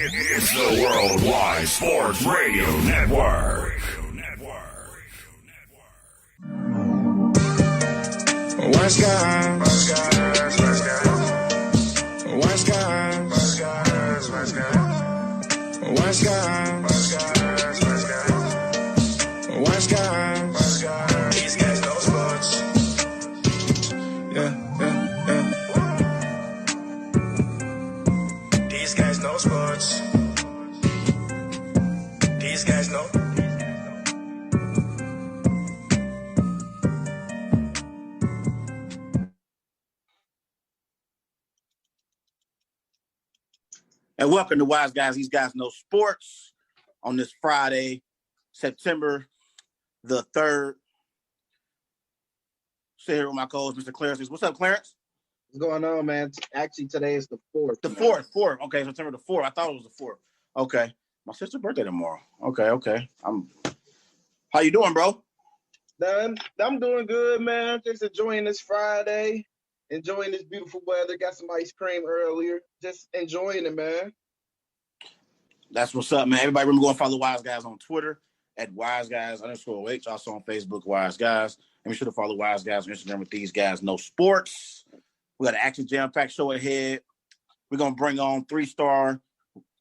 It's the Worldwide Sports Radio Network. What's God? What's God? What's God? What's God? What's God? What's God? What's God? What's God? What's God? These guys know sports. Yeah. These guys know sports. These guys know. And welcome to Wise Guys. These guys know sports on this Friday, September the 3rd. Sit here with my co-host, Mr. Clarence. What's up, Clarence? What's going on, man? Actually, today is the 4th. The 4th. Okay, September the 4th. I thought it was the 4th. Okay. My sister's birthday tomorrow. Okay. How you doing, bro? I'm doing good, man. Just enjoying this Friday. Enjoying this beautiful weather. Got some ice cream earlier. Just enjoying it, man. That's what's up, man. Everybody remember go and follow Wise Guys on Twitter at WiseGuys_H. Also on Facebook, Wise Guys. And be sure to follow Wise Guys on Instagram with These Guys Know Sports. We got an action jam-packed show ahead. We're going to bring on 3-star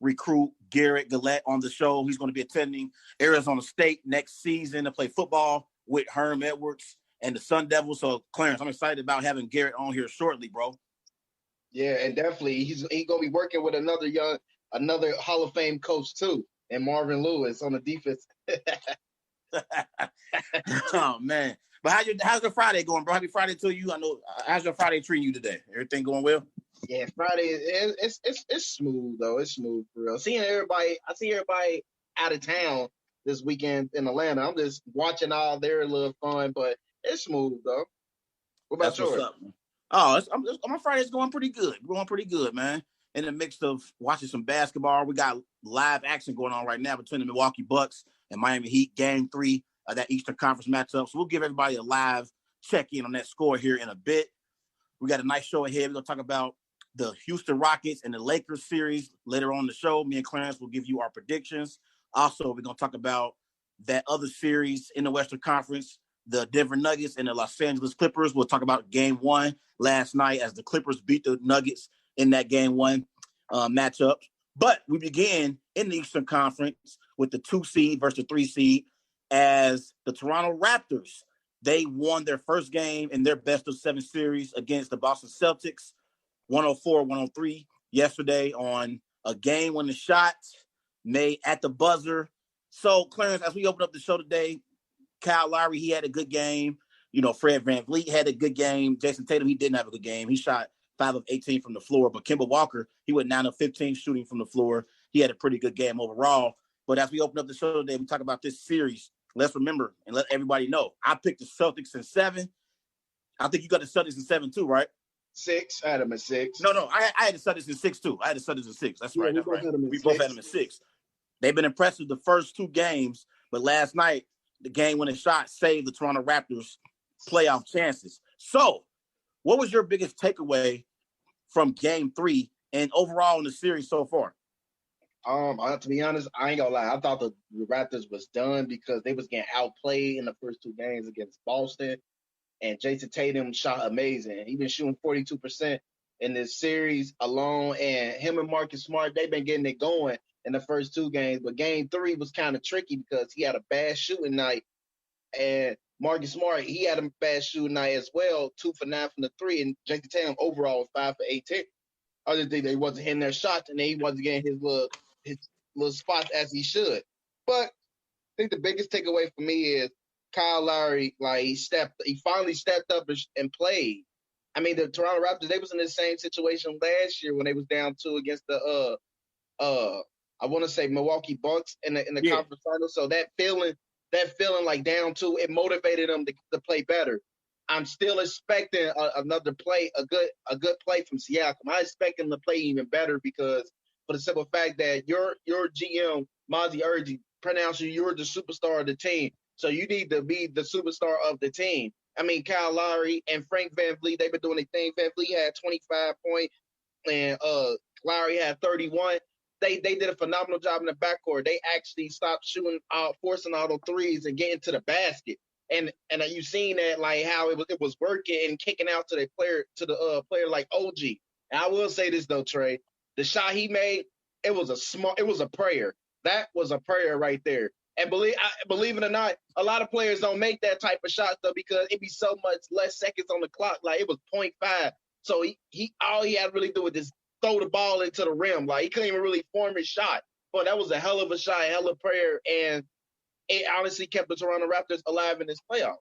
recruit Garrett Gillette on the show. He's going to be attending Arizona State next season to play football with Herm Edwards and the Sun Devils. So, Clarence, I'm excited about having Garrett on here shortly, bro. Yeah, and definitely he's going to be working with another Hall of Fame coach too, and Marvin Lewis on the defense. Oh man! But how's your Friday going, bro? Happy Friday to you. I know. How's your Friday treating you today? Everything going well? Yeah, Friday it's smooth though. It's smooth for real. I see everybody out of town this weekend in Atlanta. I'm just watching all their little fun, but it's smooth though. What about That's yours? What's up, man. Oh, my Friday's going pretty good. Man. In the mix of watching some basketball, we got live action going on right now between the Milwaukee Bucks and Miami Heat, Game 3 of that Eastern Conference matchup. So we'll give everybody a live check-in on that score here in a bit. We got a nice show ahead. We're going to talk about the Houston Rockets and the Lakers series later on in the show. Me and Clarence will give you our predictions. Also, we're going to talk about that other series in the Western Conference, the Denver Nuggets and the Los Angeles Clippers. We'll talk about Game 1 last night as the Clippers beat the Nuggets in that Game 1 matchup. But we began in the Eastern Conference with the 2 seed versus the 3 seed as the Toronto Raptors. They won their first game in their best-of-7 series against the Boston Celtics, 104-103 yesterday on a game-winning shot made at the buzzer. So, Clarence, as we open up the show today, Kyle Lowry, he had a good game. Fred VanVleet had a good game. Jason Tatum, he didn't have a good game. He shot 5 of 18 from the floor. But Kemba Walker, he went 9 of 15 shooting from the floor. He had a pretty good game overall. But as we open up the show today, we talk about this series. Let's remember and let everybody know. I picked the Celtics in 7. I think you got the Celtics in 7 too, right? 6. I had them at 6. No. I had the Celtics in 6 too. I had the Celtics in 6. That's right. We both had them in 6. They've been impressive the first 2 games, but last night, the game-winning shot saved the Toronto Raptors' playoff chances. So, what was your biggest takeaway from Game 3 and overall in the series so far? To be honest, I ain't gonna lie. I thought the Raptors was done because they was getting outplayed in the first 2 games against Boston, and Jason Tatum shot amazing. He been shooting 42% in this series alone, and him and Marcus Smart, they've been getting it going in the first 2 games. But Game 3 was kind of tricky because he had a bad shooting night, and Marcus Smart, he had a bad shooting night as well, 2 for 9 from the 3, and Jason Tatum overall was 5 for 18. I just think they wasn't hitting their shots, and he wasn't getting his little spots as he should. But I think the biggest takeaway for me is Kyle Lowry, he finally stepped up and played. I mean, the Toronto Raptors, they was in the same situation last year when they was down 2 against the I want to say Milwaukee Bucks in the conference finals. So that feeling like down 2, it motivated them to play better. I'm still expecting another play, a good play from Siakam. I expect him to play even better because for the simple fact that your GM, Mozzie Urgie, pronounced you're the superstar of the team. So you need to be the superstar of the team. I mean, Kyle Lowry and Frank VanVleet, they've been doing their thing. VanVleet had 25 points and Lowry had 31. they did a phenomenal job in the backcourt. They actually stopped shooting, forcing all those threes and getting to the basket. And you seen that like how it was working and kicking out to the player like OG. And I will say this though, Trey, the shot he made, it was a prayer. That was a prayer right there. And believe it or not, a lot of players don't make that type of shot though because it be so much less seconds on the clock. Like it was 0.5. So he all he had to really do was just throw the ball into the rim. Like he couldn't even really form his shot. But that was a hell of a shot, a hell of a prayer, and it honestly kept the Toronto Raptors alive in this playoffs.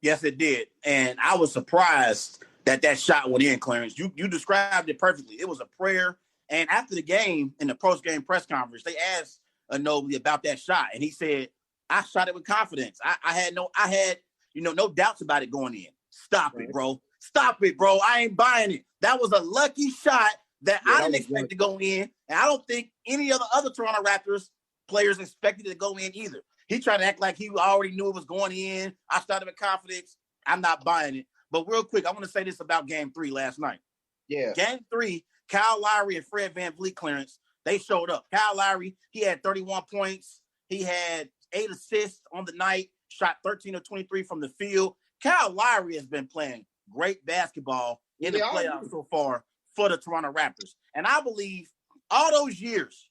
Yes, it did. And I was surprised that shot went in, Clarence. You described it perfectly. It was a prayer. And after the game, in the post-game press conference, they asked Ginobili about that shot. And he said, I shot it with confidence. I had no doubts about it going in. Stop it, bro. Stop it, bro. I ain't buying it. That was a lucky shot that I didn't expect to go in. And I don't think any of the other Toronto Raptors players expected it to go in either. He tried to act like he already knew it was going in. I started with confidence. I'm not buying it. But real quick, I want to say this about Game 3 last night. Yeah. Game 3, Kyle Lowry and Fred VanVleet, Clarence, they showed up. Kyle Lowry, he had 31 points. He had 8 assists on the night, shot 13 of 23 from the field. Kyle Lowry has been playing great basketball in the playoffs so far for the Toronto Raptors. And I believe all those years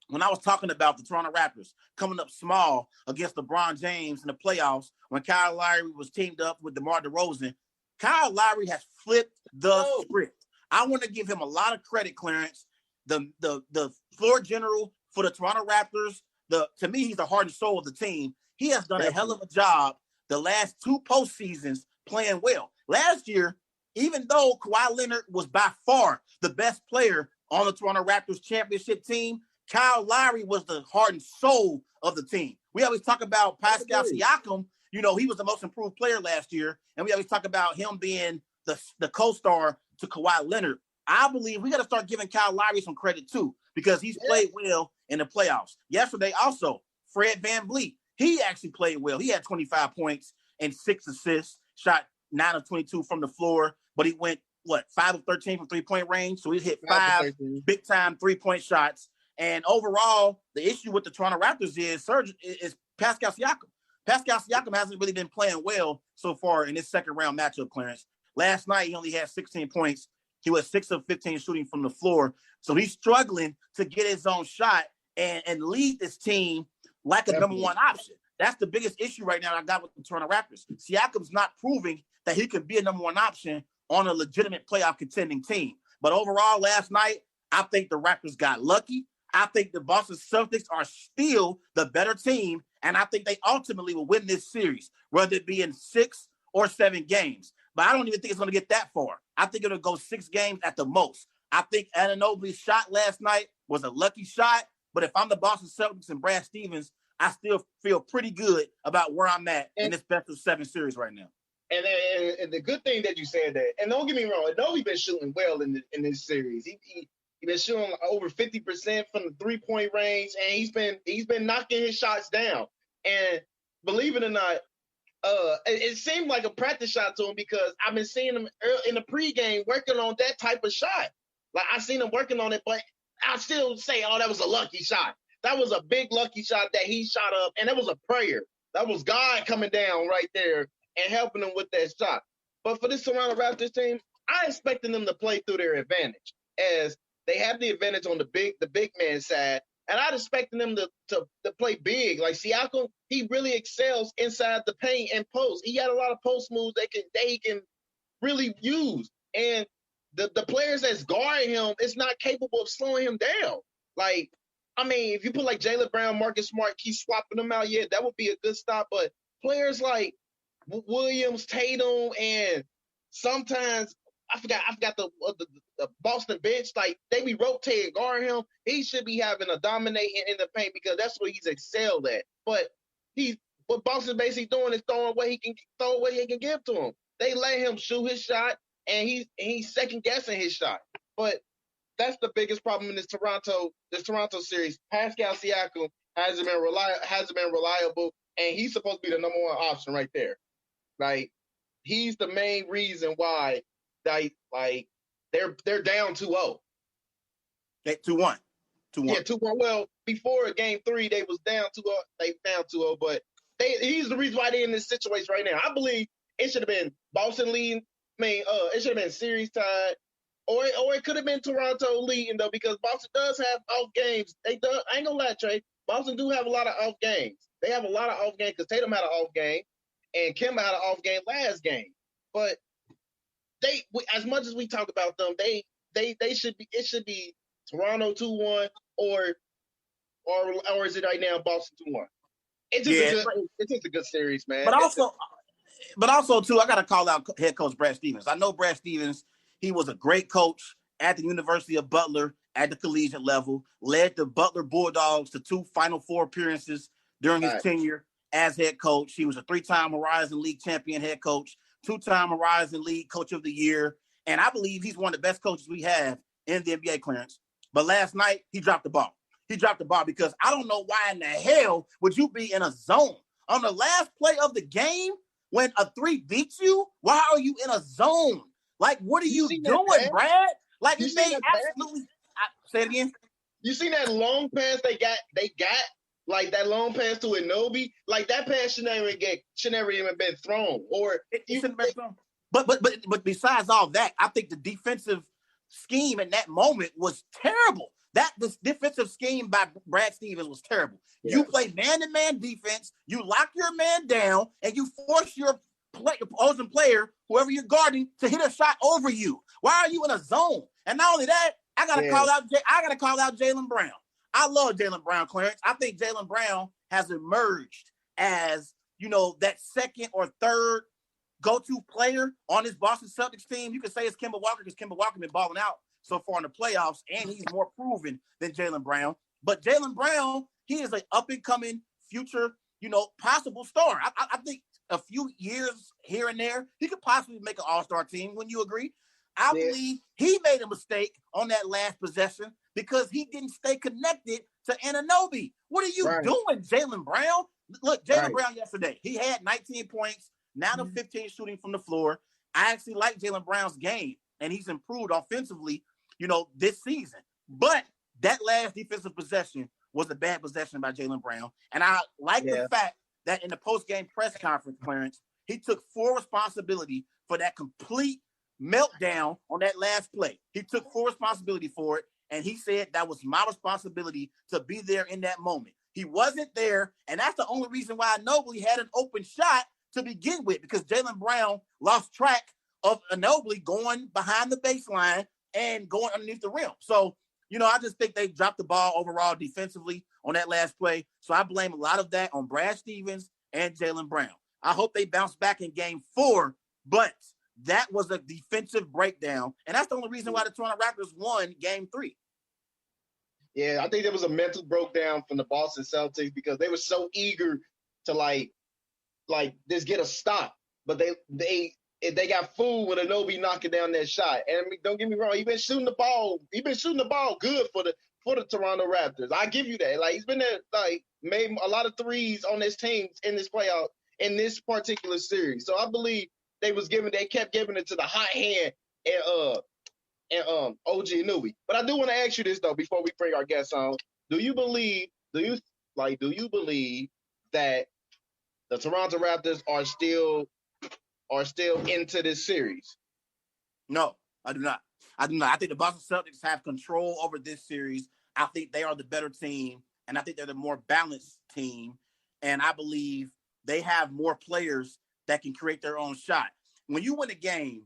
when I was talking about the Toronto Raptors coming up small against LeBron James in the playoffs, when Kyle Lowry was teamed up with DeMar DeRozan, Kyle Lowry has flipped the script. I want to give him a lot of credit, Clarence. The floor general for the Toronto Raptors, to me, he's the heart and soul of the team. He has done a hell of a job the last 2 postseasons playing well. Last year, even though Kawhi Leonard was by far the best player on the Toronto Raptors championship team, Kyle Lowry was the heart and soul of the team. We always talk about Pascal Siakam. He was the most improved player last year. And we always talk about him being the co-star to Kawhi Leonard. I believe we got to start giving Kyle Lowry some credit too, because he's played well in the playoffs. Yesterday also, Fred VanVleet, he actually played well. He had 25 points and 6 assists, shot 9 of 22 from the floor, but he went, 5 of 13 from three-point range. So he hit 5 big-time three-point shots. And overall, the issue with the Toronto Raptors is Pascal Siakam. Pascal Siakam hasn't really been playing well so far in this second-round matchup, Clarence. Last night, he only had 16 points. He was 6 of 15 shooting from the floor. So he's struggling to get his own shot and lead this team like a number one option. That's the biggest issue right now I got with the Toronto Raptors. Siakam's not proving that he could be a number one option on a legitimate playoff contending team. But overall, last night, I think the Raptors got lucky. I think the Boston Celtics are still the better team, and I think they ultimately will win this series, whether it be in 6 or 7 games. But I don't even think it's going to get that far. I think it'll go 6 games at the most. I think Anunoby's shot last night was a lucky shot, but if I'm the Boston Celtics and Brad Stevens, I still feel pretty good about where I'm at in this best of 7 series right now. And the good thing that you said that, and don't get me wrong, Anunoby's been shooting well in this series. He been shooting over 50% from the 3-point range, and he's been knocking his shots down. And believe it or not, it seemed like a practice shot to him because I've been seeing him in the pregame working on that type of shot. Like I seen him working on it, but I still say, that was a lucky shot. That was a big lucky shot that he shot up, and that was a prayer. That was God coming down right there and helping him with that shot. But for this Toronto Raptors team, I expected them to play through their advantage, as they have the advantage on the big man side, and I'd expected them to play big. Like Siakam, he really excels inside the paint and post. He got a lot of post moves that he can really use, and the players that's guarding him is not capable of slowing him down. Like, I mean, if you put like Jaylen Brown, Marcus Smart, keep swapping them out, yeah, that would be a good stop. But players like Williams, Tatum, and sometimes I forgot the Boston bench, like they be rotating guarding him. He should be having a dominating in the paint because that's what he's excelled at. But what Boston's basically doing is throwing what he can give to him. They let him shoot his shot, and he's second guessing his shot. But that's the biggest problem in this Toronto series. Pascal Siakam hasn't been reliable, and he's supposed to be the number one option right there. Like, he's the main reason why they're down 2-0. Okay, 2-1. 2-1. Yeah, 2-1. Well, before game 3, they was down 2-0. They down 2-0, but he's the reason why they're in this situation right now. I believe it should have been Boston leading. It should have been series tied, or it could have been Toronto leading though, because Boston does have off games. I ain't gonna lie, Trey. Boston do have a lot of off games. They have a lot of off games because Tatum had an off game, and Kemba had an off game last game. But as much as we talk about them, they should be. It should be Toronto 2-1 or is it right now Boston 2-1? It's just a good series, man. But also too, I gotta call out head coach Brad Stevens. I know Brad Stevens, he was a great coach at the University of Butler at the collegiate level, led the Butler Bulldogs to 2 Final Four appearances during his tenure as head coach. He was a 3-time Horizon League champion head coach, 2-time Horizon League Coach of the Year, and I believe he's one of the best coaches we have in the NBA, Clarence. But last night, he dropped the ball. He dropped the ball because I don't know why in the hell would you be in a zone on the last play of the game when a 3 beats you. Why are you in a zone? Like, what are you doing, Brad? Like, it made absolutely. Say it again. You seen that long pass they got? Like that long pass to Inobi. Like that pass should never even been thrown. Or it shouldn't have been thrown. But besides all that, I think the defensive scheme in that moment was terrible. This defensive scheme by Brad Stevens was terrible. Yeah. You play man-to-man defense, you lock your man down, and you force your opposing player, whoever you're guarding, to hit a shot over you. Why are you in a zone? And not only that, I gotta call out Jaylen Brown. I love Jaylen Brown, Clarence. I think Jaylen Brown has emerged as, that second or third go-to player on this Boston Celtics team. You could say it's Kemba Walker because Kemba Walker been balling out so far in the playoffs, and he's more proven than Jaylen Brown. But Jaylen Brown, he is an up-and-coming future, possible star. I think a few years here and there, he could possibly make an all-star team. Wouldn't you agree? I believe he made a mistake on that last possession because he didn't stay connected to Anunoby. What are you doing, Jaylen Brown? Look, Jaylen Brown yesterday, he had 19 points, now to 15 shooting from the floor. I actually like Jaylen Brown's game, and he's improved offensively, this season. But that last defensive possession was a bad possession by Jaylen Brown. And I like the fact that in the post-game press conference, Clarence, he took full responsibility for that complete meltdown on that last play. He took full responsibility for it, and he said that was my responsibility to be there in that moment. He wasn't there, and that's the only reason why Ginobili had an open shot to begin with, because Jaylen Brown lost track of Ginobili going behind the baseline and going underneath the rim. So, I just think they dropped the ball overall defensively on that last play. So I blame a lot of that on Brad Stevens and Jaylen Brown. I hope they bounce back in game 4, but that was a defensive breakdown. And that's the only reason why the Toronto Raptors won game 3. Yeah, I think there was a mental breakdown from the Boston Celtics because they were so eager to like just get a stop. But they got fooled with Inobi knocking down that shot. And I mean, don't get me wrong, he's been shooting the ball good for the Toronto Raptors. I give you that. Like, he's been there, made a lot of threes on this team in this playoff in this particular series. So I believe they kept giving it to the hot hand and OG Anunoby. But I do want to ask you this though before we bring our guests on. Do you believe that the Toronto Raptors are still into this series? No, I do not. I think the Boston Celtics have control over this series. I think they are the better team, and I think they're the more balanced team. And I believe they have more players that can create their own shot. When you win a game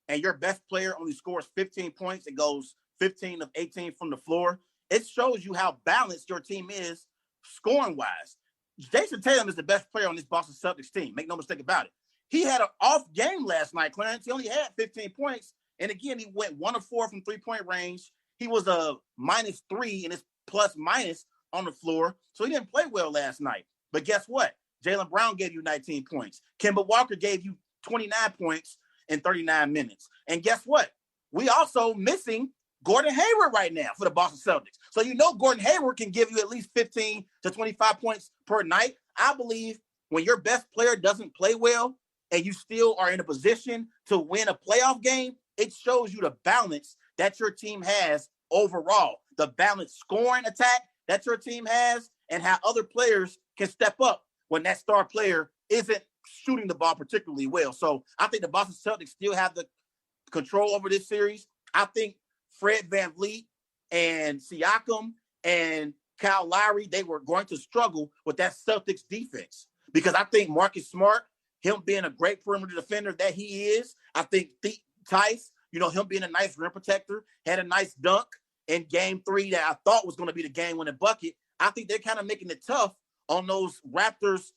and your best player only scores 15 points, it goes 15 of 18 from the floor, it shows you how balanced your team is scoring-wise. Jason Tatum is the best player on this Boston Celtics team. Make no mistake about it. He had an off game last night, Clarence. He only had 15 points. And again, he went 1 of 4 from three-point range. He was a -3 in his plus-minus on the floor. So he didn't play well last night. But guess what? Jaylen Brown gave you 19 points. Kemba Walker gave you 29 points in 39 minutes. And guess what? We also missing Gordon Hayward right now for the Boston Celtics. So Gordon Hayward can give you at least 15 to 25 points per night. I believe when your best player doesn't play well and you still are in a position to win a playoff game, it shows you the balance that your team has overall. The balanced scoring attack that your team has and how other players can step up when that star player isn't shooting the ball particularly well. So I think the Boston Celtics still have the control over this series. I think Fred VanVleet and Siakam and Kyle Lowry, they were going to struggle with that Celtics defense because I think Marcus Smart, him being a great perimeter defender that he is, I think Tice, him being a nice rim protector, had a nice dunk in game 3 that I thought was going to be the game-winning bucket. I think they're kind of making it tough on those Raptors,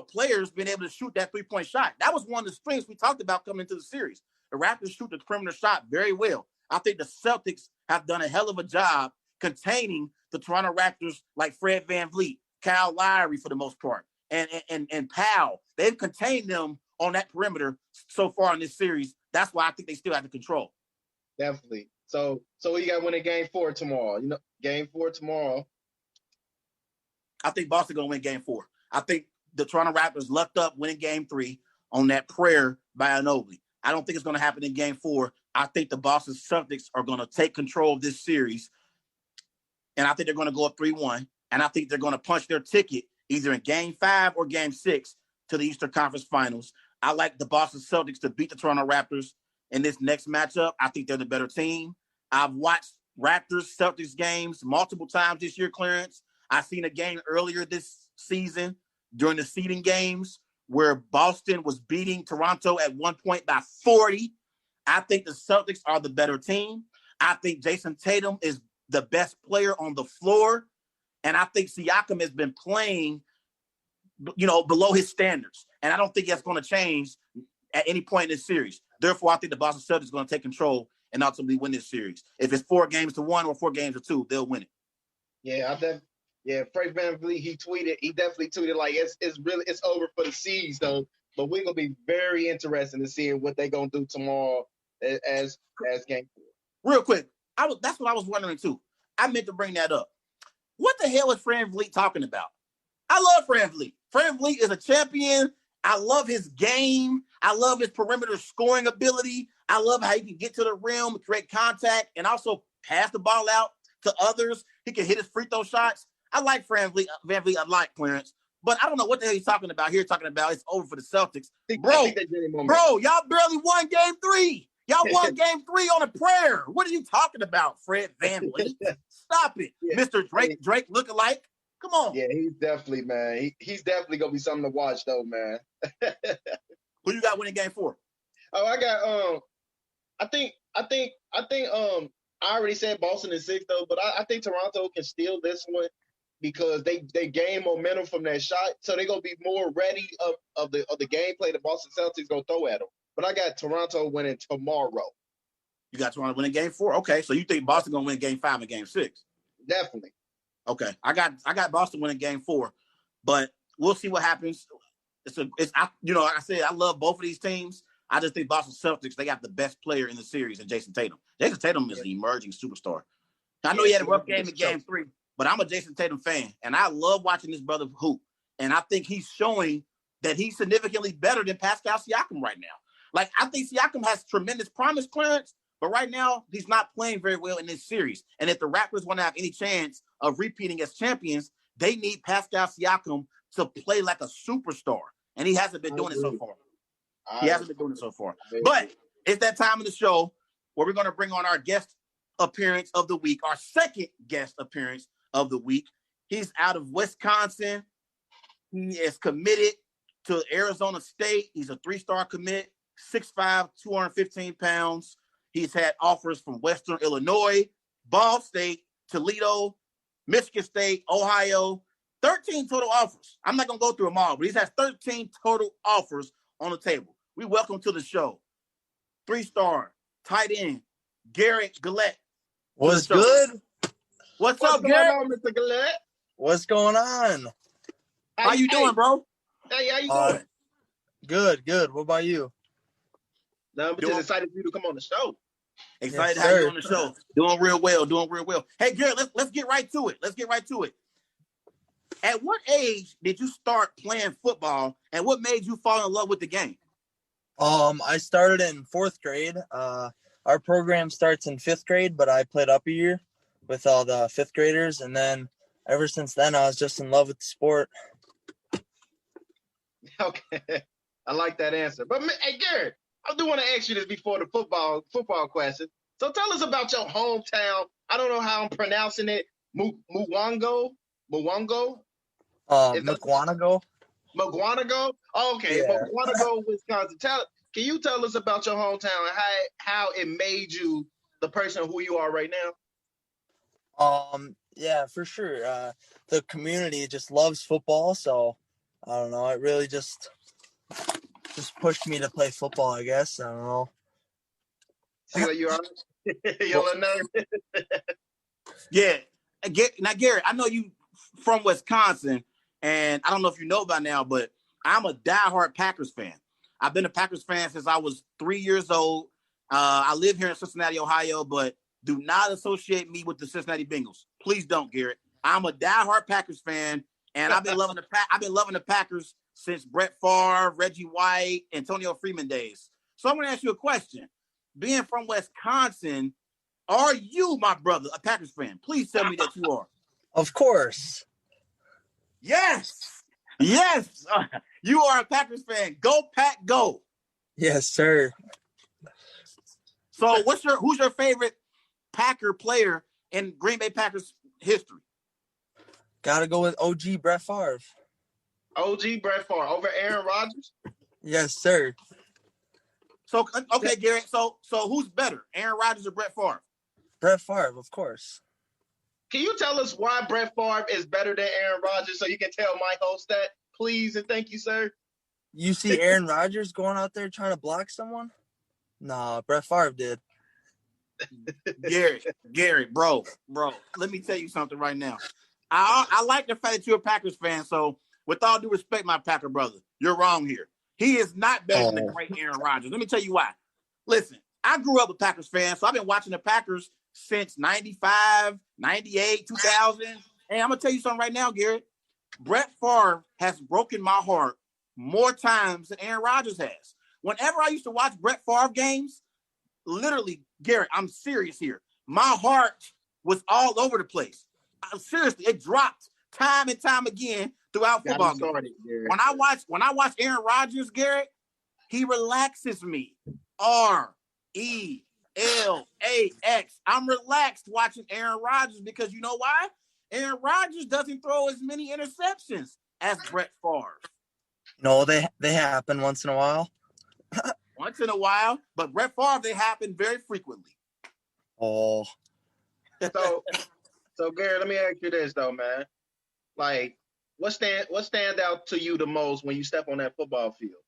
players being able to shoot that three-point shot. That was one of the strengths we talked about coming into the series. The Raptors shoot the perimeter shot very well. I think the Celtics have done a hell of a job containing the Toronto Raptors like Fred VanVleet, Kyle Lowry for the most part, and Powell. They've contained them on that perimeter so far in this series. That's why I think they still have the control. Definitely. So you got winning game 4 tomorrow. Game 4 tomorrow. I think Boston going to win game 4. I think the Toronto Raptors lucked up winning game 3 on that prayer by Ginobili. I don't think it's going to happen in game 4. I think the Boston Celtics are going to take control of this series, and I think they're going to go up 3-1, and I think they're going to punch their ticket either in game 5 or game 6 to the Eastern Conference Finals. I like the Boston Celtics to beat the Toronto Raptors in this next matchup. I think they're the better team. I've watched Raptors-Celtics games multiple times this year, Clarence. I've seen a game earlier this season during the seeding games where Boston was beating Toronto at one point by 40. I think the Celtics are the better team. I think Jason Tatum is the best player on the floor. And I think Siakam has been playing, below his standards. And I don't think that's going to change at any point in this series. Therefore, I think the Boston Celtics are going to take control and ultimately win this series. If it's 4-1 or 4-2, they'll win it. Yeah, Fred VanVleet, he definitely tweeted like it's over for the C's though. But we're gonna be very interested in seeing what they're gonna do tomorrow as game 4. Real quick, that's what I was wondering too. I meant to bring that up. What the hell is Fred VanVleet talking about? I love Fred VanVleet. Fred VanVleet is a champion. I love his game. I love his perimeter scoring ability. I love how he can get to the rim, create contact, and also pass the ball out to others. He can hit his free throw shots. I like Fred VanVleet a lot, Clarence. But I don't know what the hell he's talking about here. Talking about it's over for the Celtics. Bro, y'all barely won game 3. Y'all won game 3 on a prayer. What are you talking about, Fred VanVleet? Stop it. Yeah. Mr. Drake lookalike. Come on. Yeah, he's definitely, man. He's definitely gonna be something to watch though, man. Who you got winning game 4? Oh, I got I think I already said Boston in 6 though, but I think Toronto can steal this one because they gain momentum from that shot, so they're gonna be more ready of the gameplay the Boston Celtics gonna throw at them. But I got Toronto winning tomorrow. You got Toronto winning game 4. Okay, so you think Boston gonna win game 5 and game 6? Definitely. Okay, I got Boston winning game 4, but we'll see what happens. Like I said, I love both of these teams. I just think Boston Celtics, they got the best player in the series in Jason Tatum. Jason Tatum is an emerging superstar. I know he had a rough game in game 3, but I'm a Jason Tatum fan, and I love watching this brother hoop. And I think he's showing that he's significantly better than Pascal Siakam right now. Like, I think Siakam has tremendous promise, Clarence, but right now he's not playing very well in this series. And if the Raptors want to have any chance of repeating as champions, they need Pascal Siakam to play like a superstar. And he hasn't been doing it so far. But it's that time of the show where we're going to bring on our guest appearance of the week, our second guest appearance of the week. He's out of Wisconsin. He is committed to Arizona State. He's a 3-star commit, 6'5", 215 pounds. He's had offers from Western Illinois, Ball State, Toledo, Michigan State, Ohio, 13 total offers. I'm not going to go through them all, but he's had 13 total offers on the table. We welcome to the show 3-star tight end, Garrett Gillette. What's good? What's up, Garrett? Mr. Gillette? What's going on? How you doing, bro? Hey, how you doing? Good. What about you? No, I'm just excited for you to come on the show. Excited to have you on the show. Doing real well. Hey, Garrett, let's get right to it. At what age did you start playing football, and what made you fall in love with the game? I started in 4th grade. Our program starts in 5th grade, but I played up a year. with all the fifth graders, and then ever since then, I was just in love with the sport. Okay, I like that answer. But hey, Garrett, I do want to ask you this before the football question. So tell us about your hometown. I don't know how I'm pronouncing it. Muwango. Is that McWanago. Mugwanago? Oh, okay, Yeah. Mugwanago, Wisconsin. Can you tell us about your hometown and how it made you the person who you are right now? Yeah, for sure. The community just loves football, so I don't know. It really just pushed me to play football, I guess. I don't know. See what you are? You're a little nervous. Yeah. Now, Garrett, I know you from Wisconsin, and I don't know if you know by now, but I'm a diehard Packers fan. I've been a Packers fan since I was 3 years old. I live here in Cincinnati, Ohio, but do not associate me with the Cincinnati Bengals. Please don't, Garrett. I'm a diehard Packers fan, and I've been loving the Packers since Brett Favre, Reggie White, Antonio Freeman days. So I'm going to ask you a question. Being from Wisconsin, are you, my brother, a Packers fan? Please tell me that you are. Of course. Yes. Yes. You are a Packers fan. Go, Pack, go. Yes, sir. So who's your favorite Packer player in Green Bay Packers history? Gotta go with OG Brett Favre. OG Brett Favre over Aaron Rodgers? Yes, sir. So, okay, Garrett. So who's better, Aaron Rodgers or Brett Favre? Brett Favre, of course. Can you tell us why Brett Favre is better than Aaron Rodgers so you can tell my host that, please and thank you, sir? You see Aaron Rodgers going out there trying to block someone? Nah, Brett Favre did. Garrett, bro, let me tell you something right now. I like the fact that you're a Packers fan, so with all due respect, my Packer brother, you're wrong here. He is not better than the great Aaron Rodgers. Let me tell you why. Listen, I grew up a Packers fan, so I've been watching the Packers since 95, 98, 2000. And I'm going to tell you something right now, Garrett. Brett Favre has broken my heart more times than Aaron Rodgers has. Whenever I used to watch Brett Favre games, literally, Garrett, I'm serious here. My heart was all over the place. Seriously, it dropped time and time again throughout football games. When I watch Aaron Rodgers, Garrett, he relaxes me. RELAX. I'm relaxed watching Aaron Rodgers because you know why? Aaron Rodgers doesn't throw as many interceptions as Brett Favre. No, they happen once in a while. Once in a while, but Brett Favre, they happen very frequently. Oh. So Garrett, let me ask you this though, man. Like, what stand out to you the most when you step on that football field?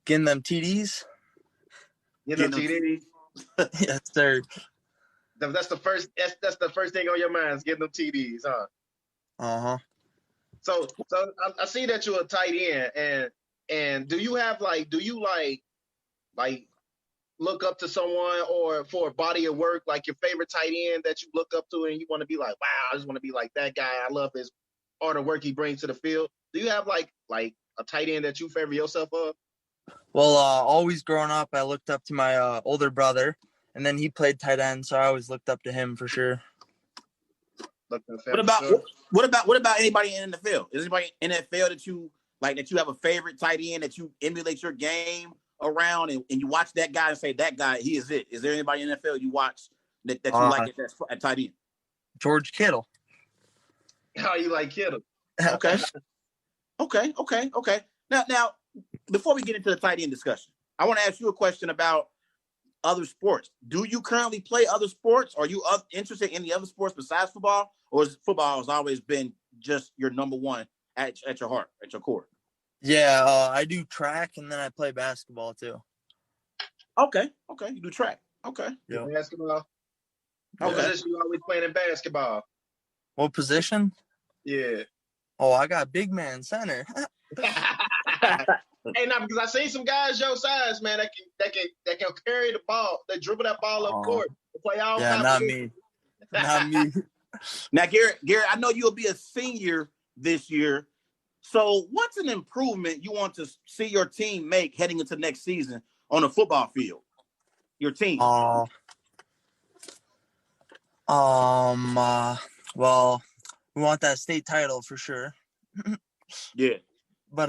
Getting them TDs. Getting them TDs. Yes, sir. That's the first. That's the first thing on your mind is getting them TDs, huh? Uh-huh. So I see that you're a tight end, and do you look up to someone or for a body of work, like your favorite tight end that you look up to and you want to be like, wow, I just want to be like that guy. I love his art of work he brings to the field. Do you have like a tight end that you favor yourself of? Well, always growing up, I looked up to my older brother, and then he played tight end, so I always looked up to him for sure. What about anybody in the field? Is anybody in the NFL that you like, that you have a favorite tight end that you emulate your game around and you watch that guy and say, that guy, he is it? Is there anybody in the NFL you watch that you like at tight end? George Kittle. How you like Kittle? Okay. Now, before we get into the tight end discussion, I want to ask you a question about other sports. Do you currently play other sports? Are you interested in the other sports besides football? Or has football has always been just your number one at your heart, at your core? Yeah, I do track, and then I play basketball too. Okay, you do track. Okay. Yeah. Basketball? What Okay. position you always playing in basketball? What position? Yeah. Oh, I got big man center. Hey, now because I seen some guys your size, man, that can carry the ball, they dribble that ball up court, play all. Yeah, not me. Not me. Now, Garrett, I know you'll be a senior this year. So, what's an improvement you want to see your team make heading into next season on the football field? Your team. Well, we want that state title for sure. Yeah. But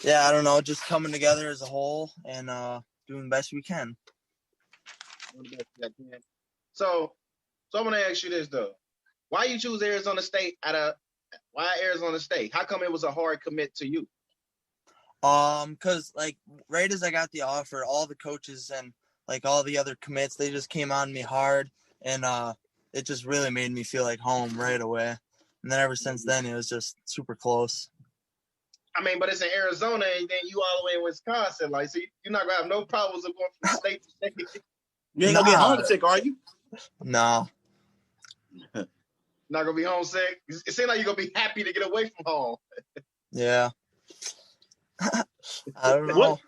yeah, I don't know, just coming together as a whole and doing the best we can. So I'm gonna ask you this though: why you choose Arizona State why Arizona State? How come it was a hard commit to you? Cause like right as I got the offer, all the coaches and like all the other commits, they just came on me hard, and it just really made me feel like home right away. And then ever since then, it was just super close. I mean, but it's in Arizona, and then you all the way in Wisconsin. Like, so you're not gonna have no problems of going from state to state. You ain't gonna get homesick, are you? No. Not gonna be homesick. It seems like you're gonna be happy to get away from home. Yeah. I don't know.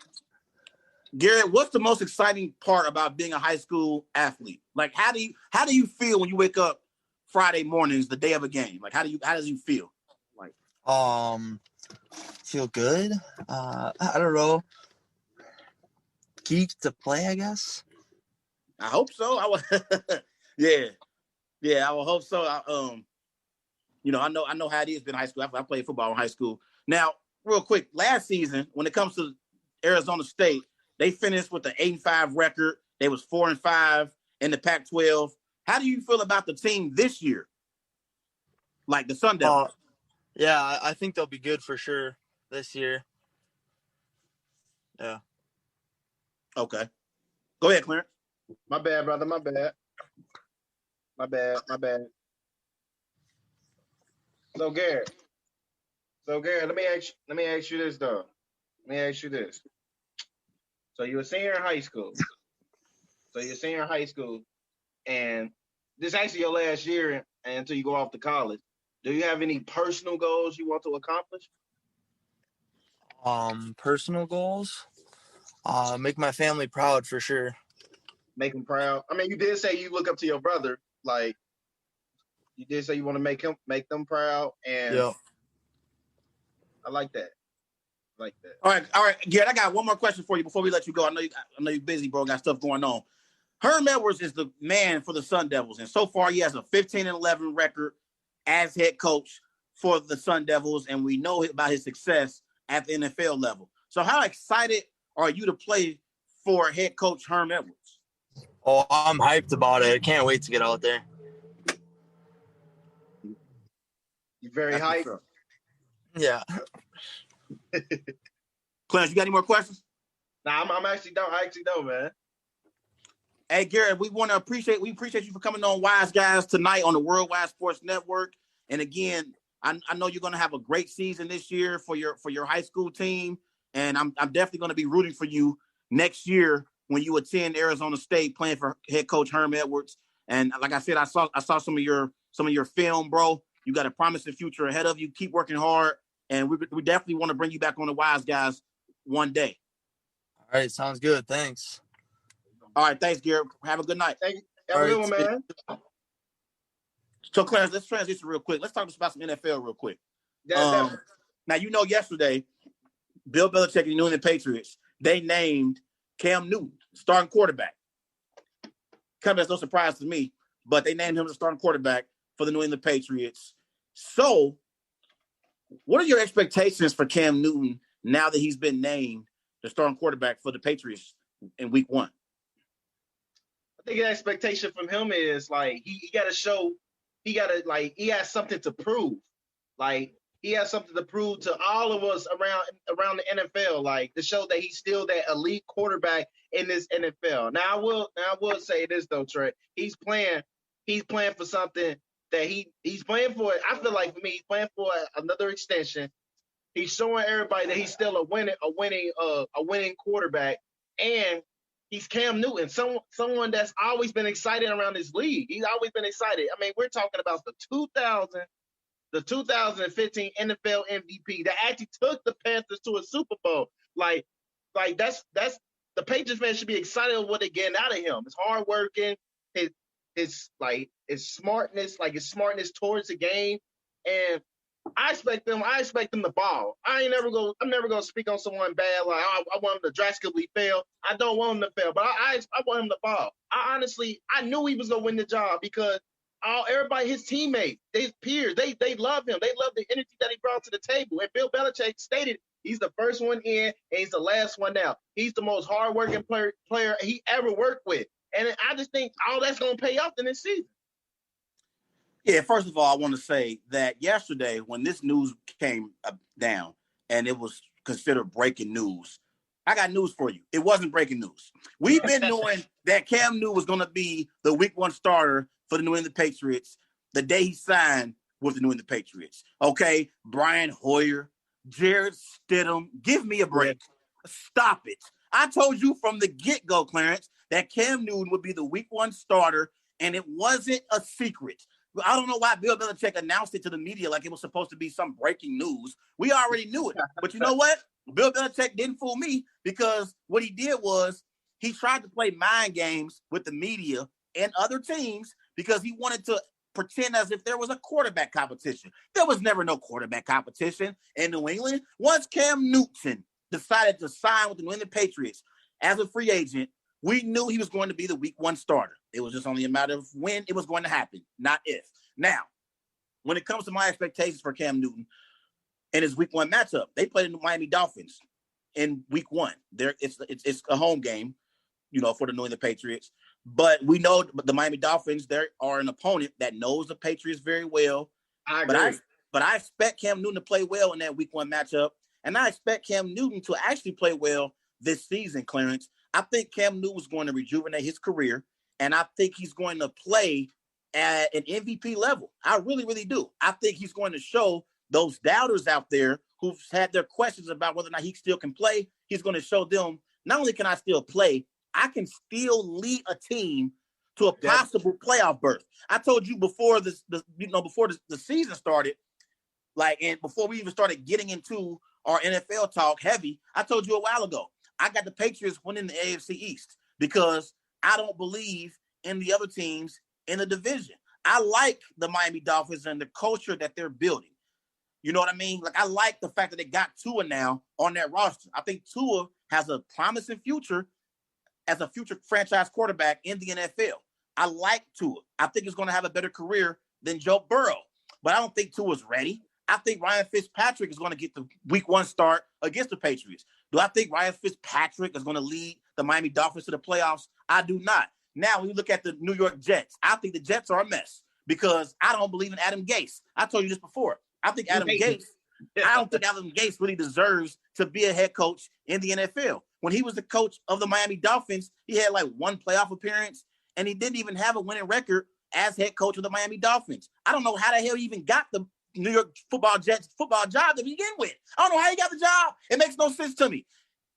Garrett, what's the most exciting part about being a high school athlete? Like, how do you feel when you wake up Friday mornings, the day of a game? Like, how does you feel? Like, feel good. I don't know. Geek to play, I guess. I hope so. Yeah, I will hope so. I know how it is being in high school. I played football in high school. Now, real quick, last season, when it comes to Arizona State, they finished with an 8-5 record. They was 4-5 in the Pac-12. How do you feel about the team this year? Like the Sun Devils? Yeah, I think they'll be good for sure this year. Yeah. Okay. Go ahead, Clarence. My bad, brother. My bad. So Garrett, let me ask you this though. So you're a senior in high school. And this is actually your last year until you go off to college. Do you have any personal goals you want to accomplish? Personal goals? Make my family proud for sure. Make them proud. I mean, you did say you look up to your brother. Like, you did say you want to make them proud, and Yeah. I like that. All right, Garrett. I got one more question for you before we let you go. I know you're busy, bro. Got stuff going on. Herm Edwards is the man for the Sun Devils, and so far he has a 15-11 record as head coach for the Sun Devils, and we know about his success at the NFL level. So, how excited are you to play for head coach Herm Edwards? Oh, I'm hyped about it. I can't wait to get out there. You very hyped? Sure. Yeah. Clarence, you got any more questions? Nah, I'm actually done. I actually don't, man. Hey, Garrett, we appreciate you for coming on Wise Guys tonight on the Worldwide Sports Network. And again, I know you're going to have a great season this year for your high school team, and I'm definitely going to be rooting for you next year when you attend Arizona State playing for head coach Herm Edwards. And like I said, I saw some of your film, bro. You got a promising future ahead of you. Keep working hard, and we definitely want to bring you back on the Wise Guys one day. All right, sounds good. Thanks. All right, thanks, Garrett. Have a good night. Thank you. Have a good one, man. So, Clarence, let's transition real quick. Let's talk about some NFL real quick. Yeah, now, yesterday, Bill Belichick and the New England Patriots, they named Cam Newton starting quarterback. Come as no surprise to me, but they named him the starting quarterback for the New England Patriots. So, what are your expectations for Cam Newton now that he's been named the starting quarterback for the Patriots in Week 1? I think the expectation from him is like he got to show, he has something to prove. Like, he has something to prove to all of us around the NFL, like to show that he's still that elite quarterback in this NFL. Now I will say this though, Trey. He's playing for something that he's playing for. I feel like for me, he's playing for another extension. He's showing everybody that he's still a winning quarterback, and he's Cam Newton, someone that's always been excited around this league. He's always been excited. I mean, we're talking about the 2015 NFL MVP that actually took the Panthers to a Super Bowl. Like that's the Patriots fans should be excited of what they're getting out of him. It's hard working, his smartness towards the game, and I expect them to ball. I'm never gonna speak on someone bad. Like I want them to drastically fail. I don't want them to fail, but I want him to ball. I knew he was gonna win the job because everybody, his teammates, his peers, they love him. They love the energy that he brought to the table. And Bill Belichick stated he's the first one in and he's the last one out. He's the most hardworking player he ever worked with. And I just think all that's gonna pay off in this season. Yeah, first of all, I want to say that yesterday when this news came down and it was considered breaking news, I got news for you. It wasn't breaking news. We've been knowing that Cam Newton was going to be the week 1 starter for the New England Patriots the day he signed with the New England Patriots. Okay, Brian Hoyer, Jared Stidham, give me a break. Stop it. I told you from the get-go, Clarence, that Cam Newton would be the week 1 starter, and it wasn't a secret. I don't know why Bill Belichick announced it to the media like it was supposed to be some breaking news. We already knew it. But you know what? Bill Belichick didn't fool me because what he did was he tried to play mind games with the media and other teams because he wanted to pretend as if there was a quarterback competition. There was never no quarterback competition in New England. Once Cam Newton decided to sign with the New England Patriots as a free agent, we knew he was going to be the week 1 starter. It was just only a matter of when it was going to happen, not if. Now, when it comes to my expectations for Cam Newton in his week 1 matchup, they played the Miami Dolphins in week 1. It's a home game, for the New England Patriots. But we know the Miami Dolphins, they are an opponent that knows the Patriots very well. I agree. But I expect Cam Newton to play well in that week 1 matchup. And I expect Cam Newton to actually play well this season, Clarence. I think Cam Newton is going to rejuvenate his career, and I think he's going to play at an MVP level. I really, really do. I think he's going to show those doubters out there who've had their questions about whether or not he still can play. He's going to show them, not only can I still play, I can still lead a team to a possible playoff berth. I told you before the season started, and before we even started getting into our NFL talk heavy, I told you a while ago, I got the Patriots winning the AFC East because I don't believe in the other teams in the division. I like the Miami Dolphins and the culture that they're building. You know what I mean? I like the fact that they got Tua now on that roster. I think Tua has a promising future as a future franchise quarterback in the NFL. I like Tua. I think he's going to have a better career than Joe Burrow. But I don't think Tua's ready. I think Ryan Fitzpatrick is going to get the week 1 start against the Patriots. Do I think Ryan Fitzpatrick is going to lead the Miami Dolphins to the playoffs? I do not. Now, when you look at the New York Jets, I think the Jets are a mess because I don't believe in Adam Gase. I told you this before. I don't think Adam Gase really deserves to be a head coach in the NFL. When he was the coach of the Miami Dolphins, he had 1 playoff appearance, and he didn't even have a winning record as head coach of the Miami Dolphins. I don't know how the hell he even got the New York Jets football job to begin with. I don't know how he got the job. It makes no sense to me.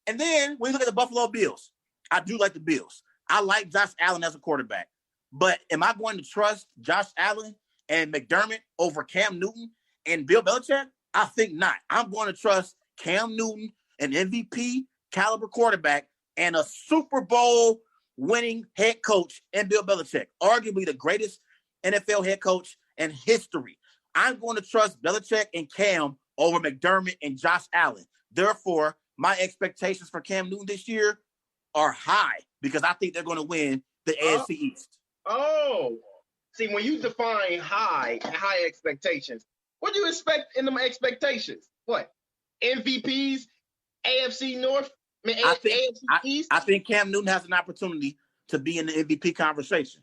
And then when you look at the Buffalo Bills, I do like the Bills. I like Josh Allen as a quarterback. But am I going to trust Josh Allen and McDermott over Cam Newton and Bill Belichick? I think not. I'm going to trust Cam Newton, an MVP caliber quarterback, and a Super Bowl winning head coach in Bill Belichick, arguably the greatest NFL head coach in history. I'm going to trust Belichick and Cam over McDermott and Josh Allen. Therefore, my expectations for Cam Newton this year are high because I think they're going to win the AFC East. Oh, see, when you define high expectations, what do you expect in them expectations? What? MVPs, AFC North, AFC East? I think Cam Newton has an opportunity to be in the MVP conversation.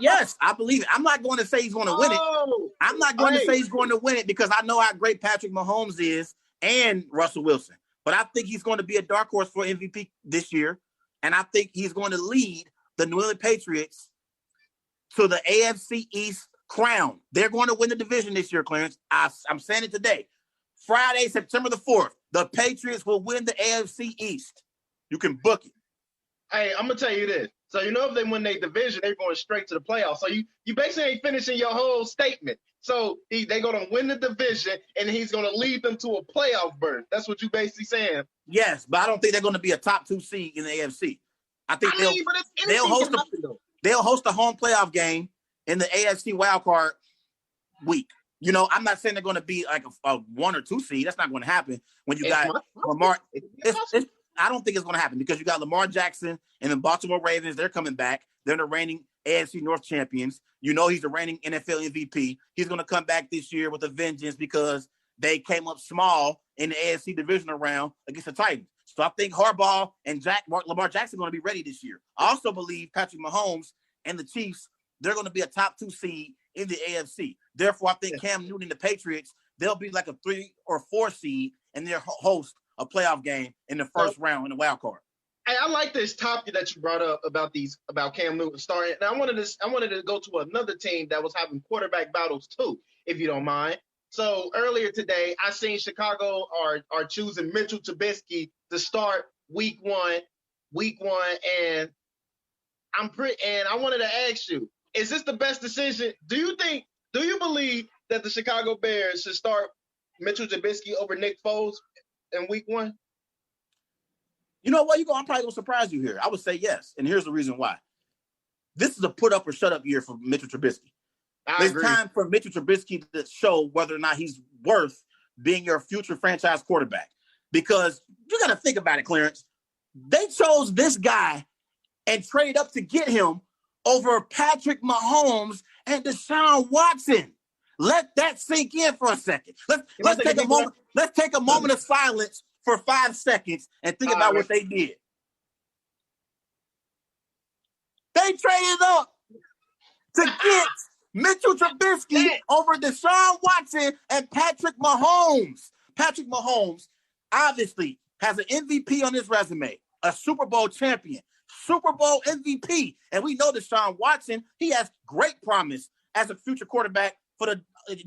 Yes, I believe it. I'm not going to say he's going to win it. I'm not going to say he's going to win it because I know how great Patrick Mahomes is and Russell Wilson. But I think he's going to be a dark horse for MVP this year. And I think he's going to lead the New England Patriots to the AFC East crown. They're going to win the division this year, Clarence. I'm saying it today. Friday, September the 4th, the Patriots will win the AFC East. You can book it. Hey, I'm going to tell you this. So, if they win their division, they're going straight to the playoffs. So, you basically ain't finishing your whole statement. So, they're going to win the division, and he's going to lead them to a playoff berth. That's what you basically saying. Yes, but I don't think they're going to be a top 2 seed in the AFC. I think they'll host a home playoff game in the AFC wildcard week. I'm not saying they're going to be like a 1 or 2 seed. That's not going to happen when you got Lamar. I don't think it's going to happen because you got Lamar Jackson and the Baltimore Ravens. They're coming back. They're the reigning AFC North champions. He's the reigning NFL MVP. He's going to come back this year with a vengeance because they came up small in the AFC divisional round against the Titans. So I think Harbaugh and Lamar Jackson are going to be ready this year. I also believe Patrick Mahomes and the Chiefs, they're going to be a top 2 seed in the AFC. Therefore, I think Cam Newton and the Patriots, they'll be like a 3 or 4 seed, and they'll host a playoff game in the first round in the wild card. I like this topic that you brought up about Cam Newton starting. And I wanted to go to another team that was having quarterback battles too, if you don't mind. So earlier today, I seen Chicago are choosing Mitchell Trubisky to start week one, and I wanted to ask you, is this the best decision? Do you believe that the Chicago Bears should start Mitchell Trubisky over Nick Foles in week one? You know what? I'm probably going to surprise you here. I would say yes, and here's the reason why. This is a put up or shut up year for Mitchell Trubisky. It's time for Mitchell Trubisky to show whether or not he's worth being your future franchise quarterback. Because you got to think about it, Clarence. They chose this guy and traded up to get him over Patrick Mahomes and Deshaun Watson. Let that sink in for a second. Let's take a moment. Let's take a moment of silence for 5 seconds and think about what they did. They traded up to get Mitchell Trubisky over Deshaun Watson and Patrick Mahomes. Patrick Mahomes obviously has an MVP on his resume, a Super Bowl champion, Super Bowl MVP. And we know Deshaun Watson, he has great promise as a future quarterback for the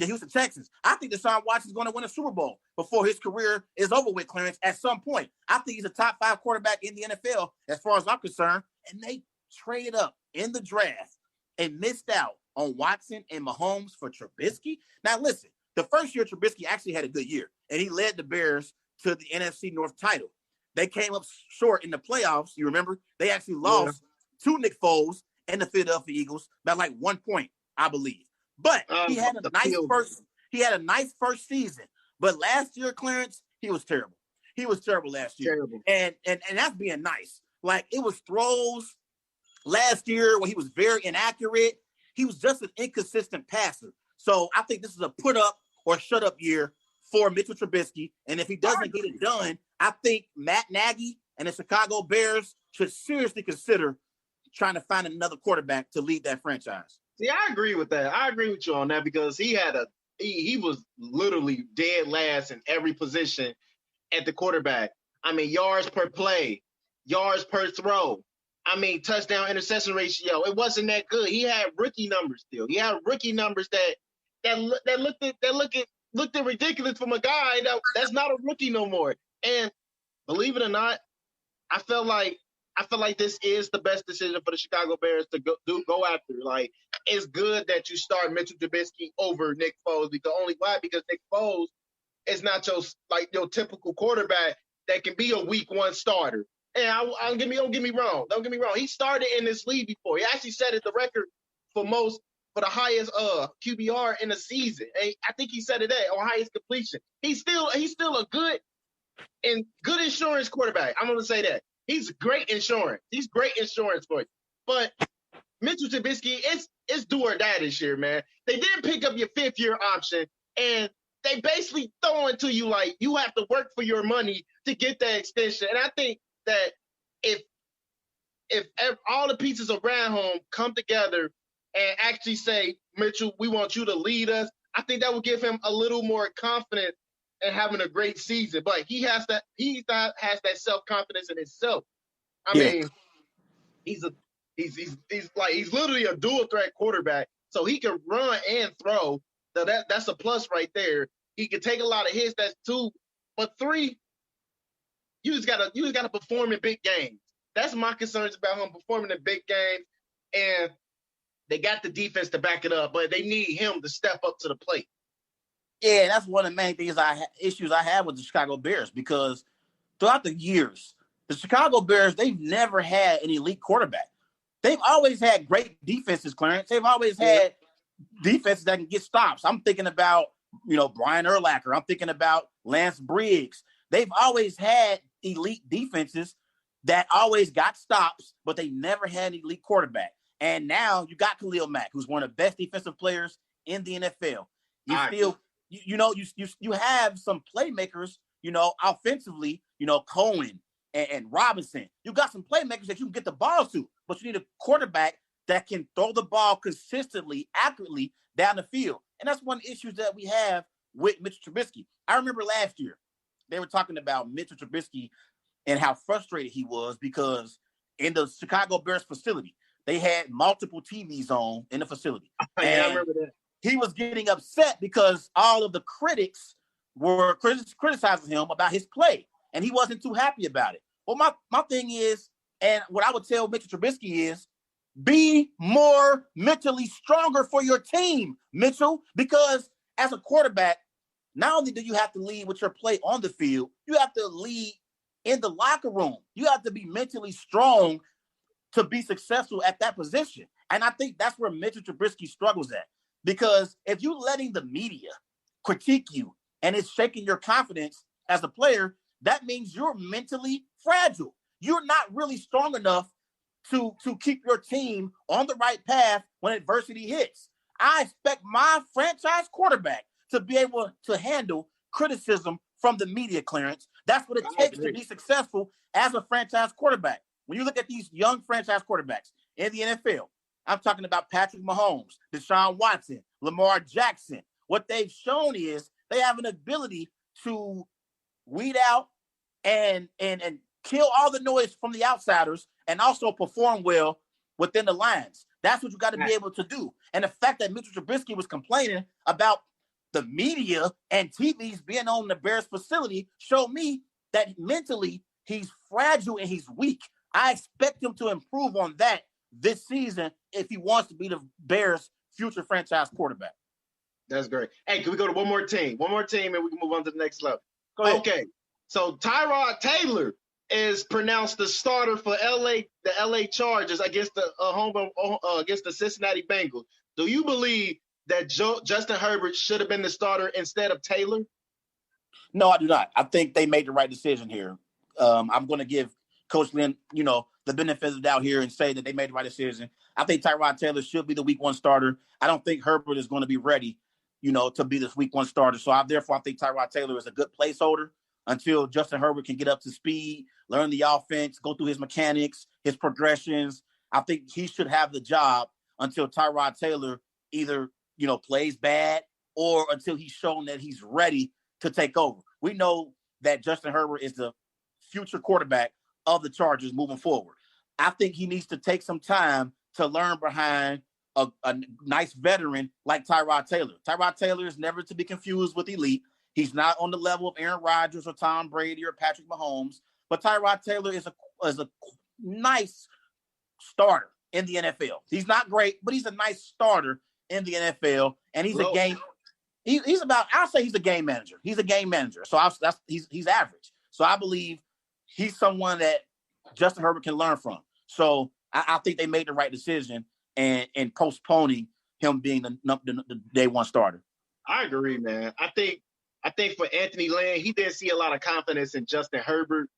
Houston Texans. I think Deshaun Watson is going to win a Super Bowl before his career is over with, Clarence, at some point. I think he's a top 5 quarterback in the NFL as far as I'm concerned. And they traded up in the draft and missed out on Watson and Mahomes for Trubisky. Now, listen, the first year Trubisky actually had a good year, and he led the Bears to the NFC North title. They came up short in the playoffs. You remember? They actually lost to Nick Foles and the Philadelphia Eagles by like 1 point, I believe. But he had a nice first season. But last year, Clarence, he was terrible. He was terrible last year. Terrible. And that's being nice. Like, it was throws last year where he was very inaccurate. He was just an inconsistent passer. So I think this is a put up or shut up year for Mitchell Trubisky. And if he doesn't get it done, I think Matt Nagy and the Chicago Bears should seriously consider trying to find another quarterback to lead that franchise. See, I agree with that. I agree with you on that because he was literally dead last in every position at the quarterback. I mean, yards per play, yards per throw. I mean, touchdown interception ratio. It wasn't that good. He had rookie numbers still. He had rookie numbers that looked ridiculous from a guy that's not a rookie no more. And believe it or not, I felt like this is the best decision for the Chicago Bears to go after. Like, it's good that you start Mitchell Trubisky over Nick Foles. Because Nick Foles is not your typical quarterback that can be a week 1 starter. And don't get me wrong. Don't get me wrong. He started in this league before. He actually set the record for the highest QBR in the season. And I think he set it or highest completion. He's still a good insurance quarterback. I'm gonna say that. He's great insurance. He's great insurance for you. But Mitchell Trubisky, it's do or die this year, man. They didn't pick up your 5th-year option, and they basically throwing to you like you have to work for your money to get that extension. And I think that if all the pieces around him come together and actually say, Mitchell, we want you to lead us, I think that will give him a little more confidence in having a great season. But he has that self-confidence in himself. I mean, he's literally a dual threat quarterback, so he can run and throw. So that's a plus right there. He can take a lot of hits. That's 2, but 3. You just gotta perform in big games. That's my concerns about him performing in big games, and they got the defense to back it up, but they need him to step up to the plate. Yeah, that's one of the main issues I have with the Chicago Bears because throughout the years, the Chicago Bears, they've never had an elite quarterback. They've always had great defenses, Clarence. They've always had defenses that can get stops. I'm thinking about, Brian Urlacher. I'm thinking about Lance Briggs. They've always had elite defenses that always got stops, but they never had an elite quarterback. And now you got Khalil Mack, who's one of the best defensive players in the NFL. You have some playmakers, offensively, Cohen and Robinson. You got some playmakers that you can get the ball to, but you need a quarterback that can throw the ball consistently, accurately down the field. And that's one of the issues that we have with Mitchell Trubisky. I remember last year, they were talking about Mitchell Trubisky and how frustrated he was because in the Chicago Bears facility, they had multiple TVs on in the facility. Yeah, I remember that. He was getting upset because all of the critics were criticizing him about his play, and he wasn't too happy about it. Well, my thing is, and what I would tell Mitchell Trubisky is, be more mentally stronger for your team, Mitchell, because as a quarterback, not only do you have to lead with your play on the field, you have to lead in the locker room. You have to be mentally strong to be successful at that position. And I think that's where Mitchell Trubisky struggles at. Because if you're letting the media critique you and it's shaking your confidence as a player, that means you're mentally fragile. You're not really strong enough to keep your team on the right path when adversity hits. I expect my franchise quarterback to be able to handle criticism from the media clearance. That's what it takes to be successful as a franchise quarterback. When you look at these young franchise quarterbacks in the NFL, I'm talking about Patrick Mahomes, Deshaun Watson, Lamar Jackson. What they've shown is they have an ability to weed out and kill all the noise from the outsiders and also perform well within the lines. That's what you got to be able to do. And the fact that Mitchell Trubisky was complaining about the media and TVs being on the Bears facility showed me that mentally he's fragile and he's weak. I expect him to improve on that this season if he wants to be the Bears' future franchise quarterback. That's great. Hey, can we go to one more team? One more team, and we can move on to the next level. Go ahead. Okay. So Tyrod Taylor is pronounced the starter for the LA Chargers against the against the Cincinnati Bengals. Do you believe that Justin Herbert should have been the starter instead of Taylor? No, I do not. I think they made the right decision here. I'm going to give Coach Lynn, the benefit of the doubt here and say that they made the right decision. I think Tyrod Taylor should be the week one starter. I don't think Herbert is going to be ready, to be this week one starter. So therefore, I think Tyrod Taylor is a good placeholder until Justin Herbert can get up to speed, learn the offense, go through his mechanics, his progressions. I think he should have the job until Tyrod Taylor either, plays bad or until he's shown that he's ready to take over. We know that Justin Herbert is the future quarterback of the Chargers moving forward. I think he needs to take some time to learn behind a nice veteran like Tyrod Taylor. Tyrod Taylor is never to be confused with elite. He's not on the level of Aaron Rodgers or Tom Brady or Patrick Mahomes, but Tyrod Taylor is a nice starter in the NFL. He's not great, but he's a nice starter in the NFL, and he's a game. I'll say he's a game manager. He's a game manager. So he's average. So I believe he's someone that Justin Herbert can learn from. So I think they made the right decision and postponing him being the day one starter. I agree, man. I think for Anthony Lynn, he didn't see a lot of confidence in Justin Herbert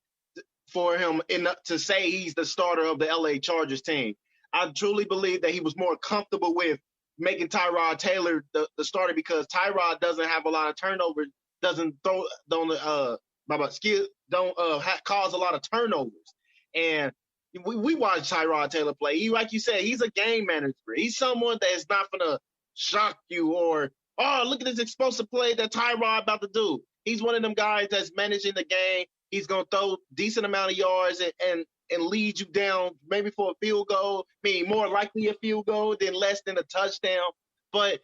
for him to say he's the starter of the LA Chargers team. I truly believe that he was more comfortable with making Tyrod Taylor the starter because Tyrod doesn't have a lot of turnovers, cause a lot of turnovers. And we watch Tyrod Taylor play. Like you said, he's a game manager. He's someone that is not going to shock you or, oh, look at this explosive play that Tyrod about to do. He's one of them guys that's managing the game. He's going to throw decent amount of yards and lead you down maybe for a field goal, meaning more likely a field goal than less than a touchdown. But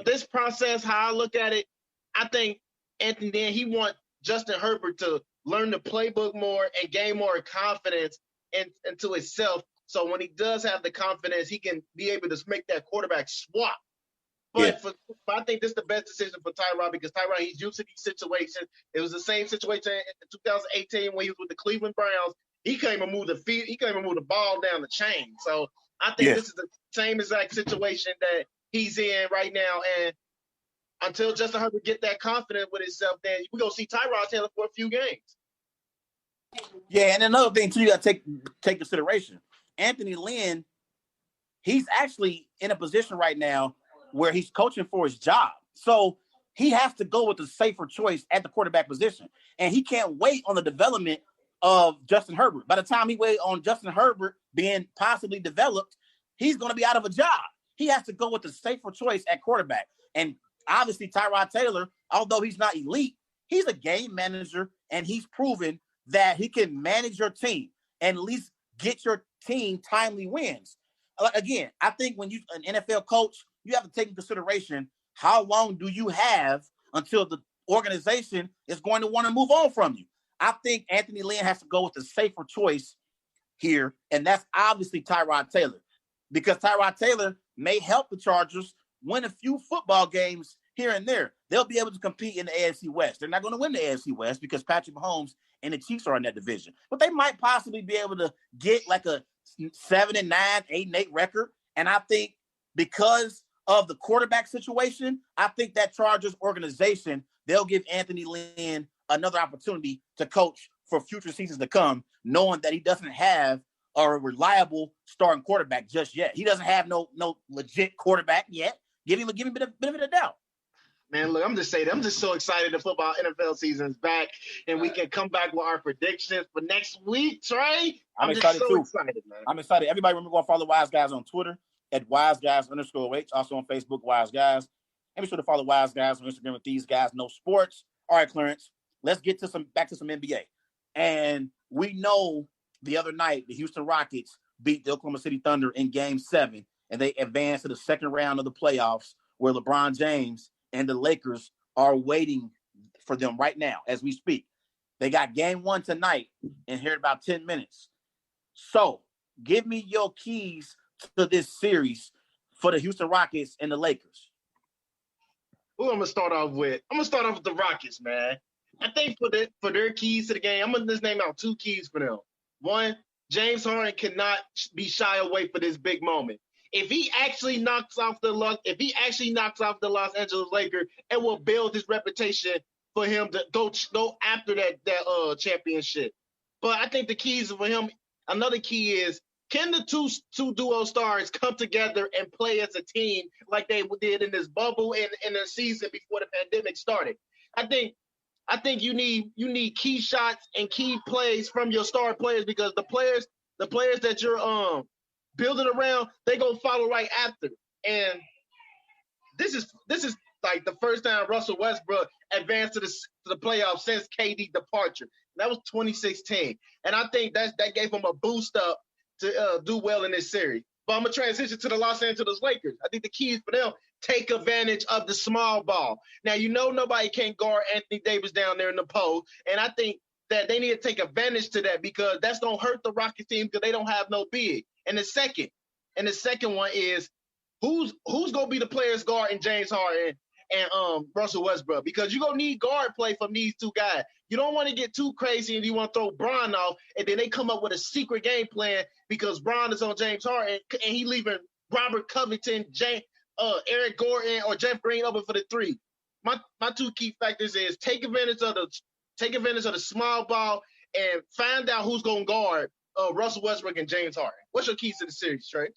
this process, how I look at it, I think Anthony Dan, he wants Justin Herbert to learn the playbook more and gain more confidence into himself. So when he does have the confidence, he can be able to make that quarterback swap. But I think this is the best decision for Tyrod because Tyrod, he's used to these situations. It was the same situation in 2018 when he was with the Cleveland Browns. he can't even move the feet. He can't even move the ball down the chain. So I think Yeah. this is the same exact situation that he's in right now. And until Justin Herbert get that confident with himself, then we're going to see Tyrod Taylor for a few games. Yeah, and another thing, too, you got to take consideration. Anthony Lynn, he's actually in a position right now where he's coaching for his job. So he has to go with the safer choice at the quarterback position. And he can't wait on the development of Justin Herbert. By the time he waits on Justin Herbert being possibly developed, he's going to be out of a job. He has to go with the safer choice at quarterback. And obviously, Tyrod Taylor, although he's not elite, he's a game manager, and he's proven that he can manage your team and at least get your team timely wins. Again, I think when you're an NFL coach, you have to take into consideration how long do you have until the organization is going to want to move on from you. I think Anthony Lynn has to go with the safer choice here, and that's obviously Tyrod Taylor, because Tyrod Taylor may help the Chargers win a few football games here and there. They'll be able to compete in the AFC West. They're not going to win the AFC West because Patrick Mahomes and the Chiefs are in that division, but they might possibly be able to get like a 7-9, 8-8 record. And I think because of the quarterback situation, I think that Chargers organization, they'll give Anthony Lynn another opportunity to coach for future seasons to come, knowing that he doesn't have a reliable starting quarterback just yet. He doesn't have no legit quarterback yet. Give him a bit of a doubt. Man, look, I'm just saying, I'm just so excited the football NFL season is back, and we can come back with our predictions for next week, Trey. I'm excited just so excited, man. I'm excited. Everybody remember to follow Wise Guys on Twitter at WiseGuys_H, also on Facebook, Wise Guys. And be sure to follow Wise Guys on Instagram with These Guys Know Sports. All right, Clarence, let's get back to some NBA. And we know the other night the Houston Rockets beat the Oklahoma City Thunder in Game 7, and they advanced to the second round of the playoffs, where LeBron James and the Lakers are waiting for them right now as we speak. They got Game 1 tonight and here in about 10 minutes. So give me your keys to this series for the Houston Rockets and the Lakers. Who I'm going to start off with? I'm going to start off with the Rockets, man. I think for their keys to the game, I'm going to just name out 2 keys for them. One, James Harden cannot be shy away for this big moment. If he actually knocks off the Los Angeles Lakers, it will build his reputation for him to go after that championship. But I think the keys for him, another key is, can the two duo stars come together and play as a team like they did in this bubble and in the season before the pandemic started? I think you need key shots and key plays from your star players, because the players that you're building around, they gonna follow right after. And this is like the first time Russell Westbrook advanced to the playoffs since KD departure. That was 2016, and I think that gave him a boost up to do well in this series. But I'm gonna transition to the Los Angeles Lakers. I think the key is for them, take advantage of the small ball. Now, nobody can guard Anthony Davis down there in the post, and I think that they need to take advantage to that, because that's gonna hurt the Rockets team because they don't have no big. And the second one is, who's gonna be the players guarding James Harden and Russell Westbrook, because you're gonna need guard play from these two guys. You don't want to get too crazy and you want to throw Bron off, and then they come up with a secret game plan because Bron is on James Harden and he leaving Robert Covington, Eric Gordon, or Jeff Green open for the 3. My 2 key factors is take advantage of the small ball and find out who's gonna guard Russell Westbrook and James Harden. What's your keys to the series, Trey?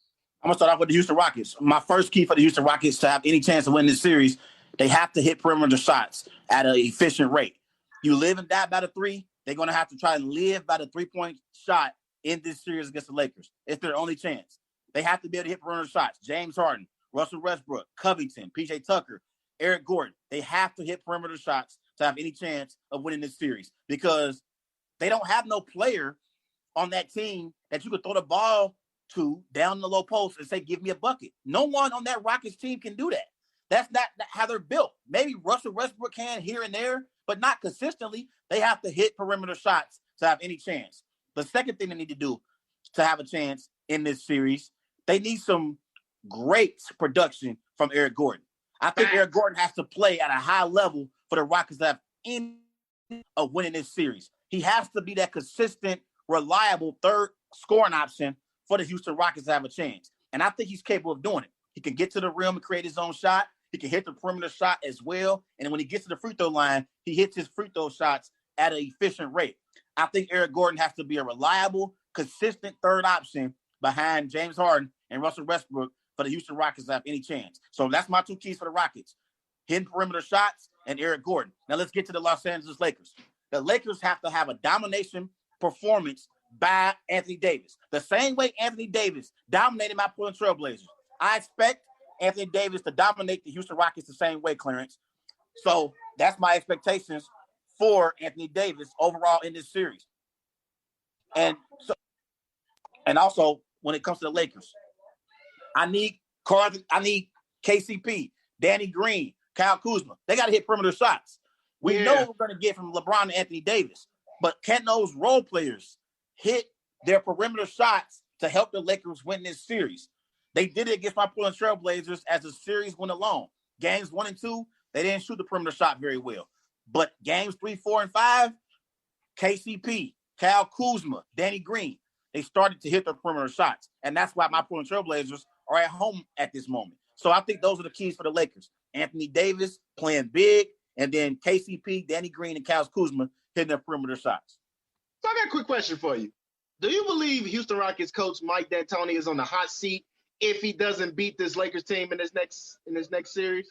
I'm going to start off with the Houston Rockets. My first key for the Houston Rockets to have any chance to win this series, they have to hit perimeter shots at an efficient rate. You live and die by the 3, they're going to have to try and live by the 3-point shot in this series against the Lakers. It's their only chance. They have to be able to hit perimeter shots. James Harden, Russell Westbrook, Covington, PJ Tucker, Eric Gordon, they have to hit perimeter shots to have any chance of winning this series, because they don't have no player on that team that you could throw the ball to down the low post and say, give me a bucket. No one on that Rockets team can do that. That's not how they're built. Maybe Russell Westbrook can here and there, but not consistently. They have to hit perimeter shots to have any chance. The second thing they need to do to have a chance in this series, they need some great production from Eric Gordon. I think Eric Gordon has to play at a high level for the Rockets to have any of winning this series. He has to be that consistent reliable third scoring option for the Houston Rockets to have a chance. And I think he's capable of doing it. He can get to the rim and create his own shot. He can hit the perimeter shot as well. And when he gets to the free throw line, he hits his free throw shots at an efficient rate. I think Eric Gordon has to be a reliable, consistent third option behind James Harden and Russell Westbrook for the Houston Rockets to have any chance. So that's my two keys for the Rockets: hitting perimeter shots and Eric Gordon. Now let's get to the Los Angeles Lakers. The Lakers have to have a domination performance by Anthony Davis. The same way Anthony Davis dominated my Portland Trail Blazers. I expect Anthony Davis to dominate the Houston Rockets the same way, Clarence. So that's my expectations for Anthony Davis overall in this series. And also when it comes to the Lakers, I need KCP, Danny Green, Kyle Kuzma. They got to hit perimeter shots. We know what we're going to get from LeBron and Anthony Davis, but can those role players hit their perimeter shots to help the Lakers win this series? They did it against my Portland Trail Blazers as the series went along. Games 1 and 2, they didn't shoot the perimeter shot very well. But games 3, 4, and 5, KCP, Kyle Kuzma, Danny Green, they started to hit their perimeter shots. And that's why my Portland Trail Blazers are at home at this moment. So I think those are the keys for the Lakers. Anthony Davis playing big, and then KCP, Danny Green, and Kyle Kuzma hitting their perimeter shots. So I got a quick question for you. Do you believe Houston Rockets coach Mike D'Antoni is on the hot seat if he doesn't beat this Lakers team in this next series?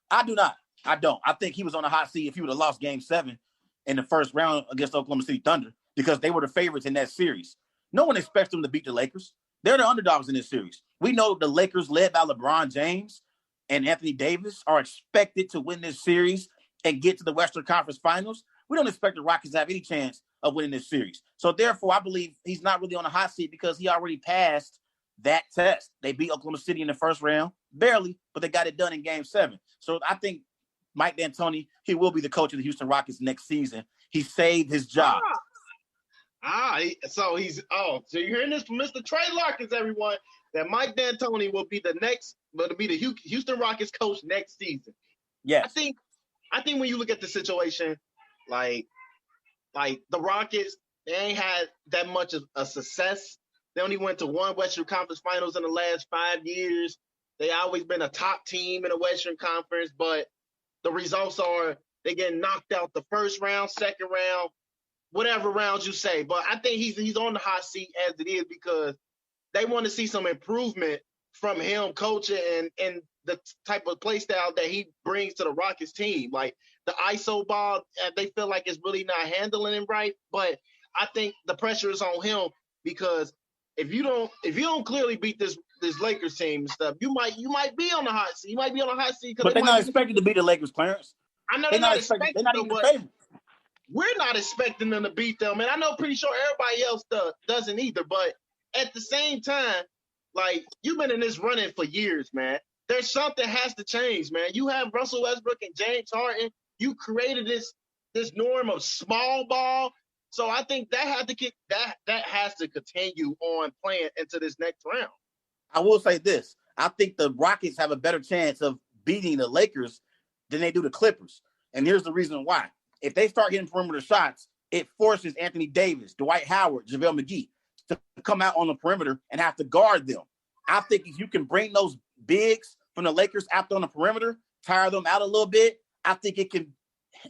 I do not. I don't. I think he was on the hot seat if he would have lost Game 7 in the first round against Oklahoma City Thunder, because they were the favorites in that series. No one expects them to beat the Lakers. They're the underdogs in this series. We know the Lakers, led by LeBron James and Anthony Davis, are expected to win this series and get to the Western Conference Finals. We don't expect the Rockets to have any chance of winning this series. So therefore, I believe he's not really on the hot seat because he already passed that test. They beat Oklahoma City in the first round, barely, but they got it done in Game 7. So I think Mike D'Antoni, he will be the coach of the Houston Rockets next season. He saved his job. So you're hearing this from Mr. Trey Larkins, everyone, that Mike D'Antoni will be the Houston Rockets coach next season. Yes. I think when you look at the situation, like the Rockets, they ain't had that much of a success. They only went to one Western Conference Finals in the last 5 years. They always been a top team in the Western Conference, but the results are they get knocked out the first round, second round, whatever rounds you say. But I think he's on the hot seat as it is because they want to see some improvement from him coaching and the type of play style that he brings to the Rockets team. Like the ISO ball, they feel like it's really not handling it right. But I think the pressure is on him because if you don't clearly beat this Lakers team and stuff, you might be on the hot seat. You might be on the hot seat. But they're not expected to beat the Lakers, Clarence. I know they're not expecting they're not them, even but favorites. we're not expecting them to beat them. And I know pretty sure everybody else doesn't either. But at the same time, like, you've been in this running for years, man. There's something has to change, man. You have Russell Westbrook and James Harden. You created this norm of small ball. So I think that has to continue on playing into this next round. I will say this. I think the Rockets have a better chance of beating the Lakers than they do the Clippers. And here's the reason why. If they start hitting perimeter shots, it forces Anthony Davis, Dwight Howard, JaVale McGee to come out on the perimeter and have to guard them. I think if you can bring those bigs from the Lakers out on the perimeter, tire them out a little bit, I think it can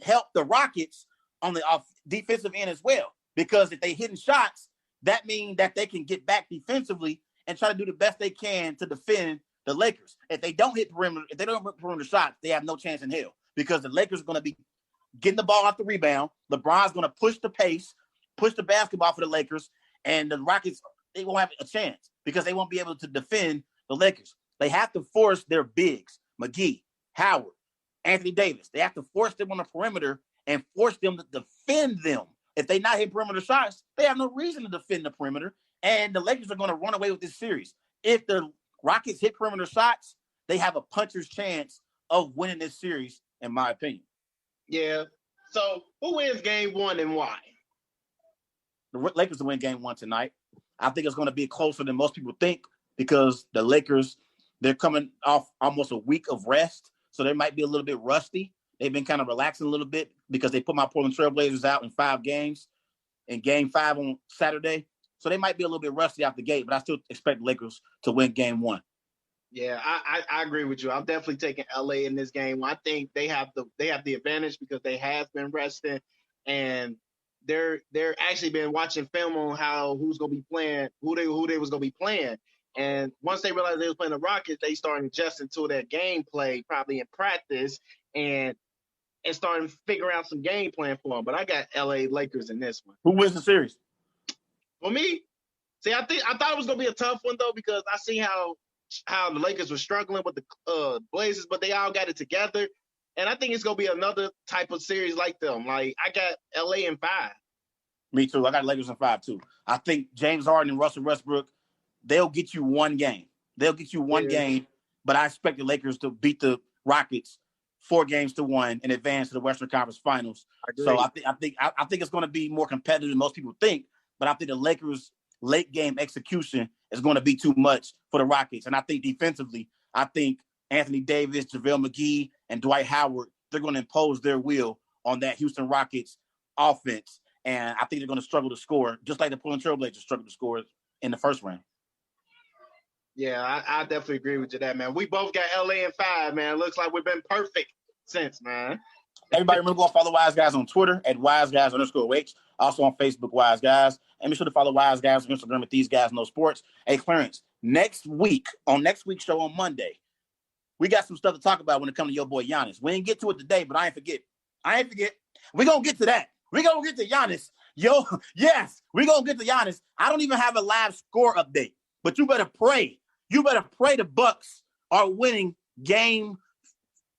help the Rockets on the defensive end as well. Because if they hitting shots, that means that they can get back defensively and try to do the best they can to defend the Lakers. If they don't hit perimeter shots, they have no chance in hell because the Lakers are going to be getting the ball off the rebound. LeBron's going to push the pace, push the basketball for the Lakers, and the Rockets, they won't have a chance because they won't be able to defend the Lakers. They have to force their bigs, McGee, Howard, Anthony Davis. They have to force them on the perimeter and force them to defend them. If they not hit perimeter shots, they have no reason to defend the perimeter, and the Lakers are going to run away with this series. If the Rockets hit perimeter shots, they have a puncher's chance of winning this series, in my opinion. Yeah. So who wins Game 1 and why? The Lakers will win Game 1 tonight. I think it's going to be closer than most people think because the Lakers, they're coming off almost a week of rest, so they might be a little bit rusty. They've been kind of relaxing a little bit because they put my Portland Trail Blazers out in 5 games in Game 5 on Saturday. So they might be a little bit rusty out the gate, but I still expect the Lakers to win Game 1. Yeah, I agree with you. I'm definitely taking LA in this game. I think they have the advantage because they have been resting, and they're actually been watching film on who's gonna be playing, who they was gonna be playing. And once they realized they was playing the Rockets, they started adjusting to their gameplay, probably in practice, and starting to figure out some game plan for them. But I got LA Lakers in this one. Who wins the series? For me, see, I thought it was gonna be a tough one though, because I see how the Lakers were struggling with the Blazers, but they all got it together. And I think it's going to be another type of series like them. Like, I got LA in 5. Me too. I got Lakers in 5 too. I think James Harden and Russell Westbrook, they'll get you one game. Game, but I expect the Lakers to beat the Rockets 4-1 and advance to the Western Conference Finals. So I think it's going to be more competitive than most people think, but I think the Lakers' late game execution is going to be too much for the Rockets. And I think defensively, I think Anthony Davis, JaVale McGee, and Dwight Howard, they're going to impose their will on that Houston Rockets offense. And I think they're going to struggle to score, just like the Portland Trailblazers struggled to score in the first round. Yeah, I definitely agree with you that, man. We both got LA in 5, man. Looks like we've been perfect since, man. Everybody remember to go follow Wise Guys on Twitter at WiseGuys_H. Also on Facebook, Wise Guys. And be sure to follow Wise Guys on Instagram at These Guys Know Sports. Hey, Clarence, next week's show on Monday, we got some stuff to talk about when it comes to your boy Giannis. We ain't get to it today, but I ain't forget. We're going to get to that. We're going to get to Giannis. Yes, we're going to get to Giannis. I don't even have a live score update, but you better pray. You better pray the Bucks are winning Game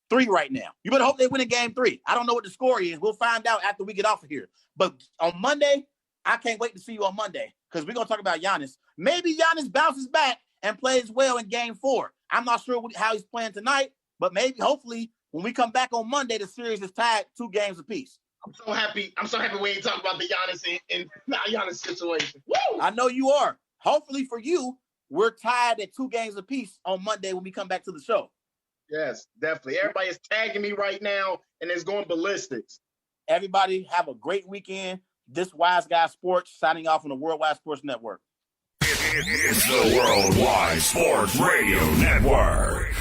3 right now. You better hope they win in Game 3. I don't know what the score is. We'll find out after we get off of here. But on Monday, I can't wait to see you on Monday because we're going to talk about Giannis. Maybe Giannis bounces back and plays well in Game 4. I'm not sure how he's playing tonight, but maybe, hopefully, when we come back on Monday, the series is tied 2 games apiece. I'm so happy we ain't talking about the Giannis and not Giannis situation. Woo! I know you are. Hopefully for you, we're tied at 2 games apiece on Monday when we come back to the show. Yes, definitely. Everybody is tagging me right now, and it's going ballistics. Everybody have a great weekend. This Wise Guy Sports signing off on the Worldwide Sports Network. It's the Worldwide Sports Radio Network.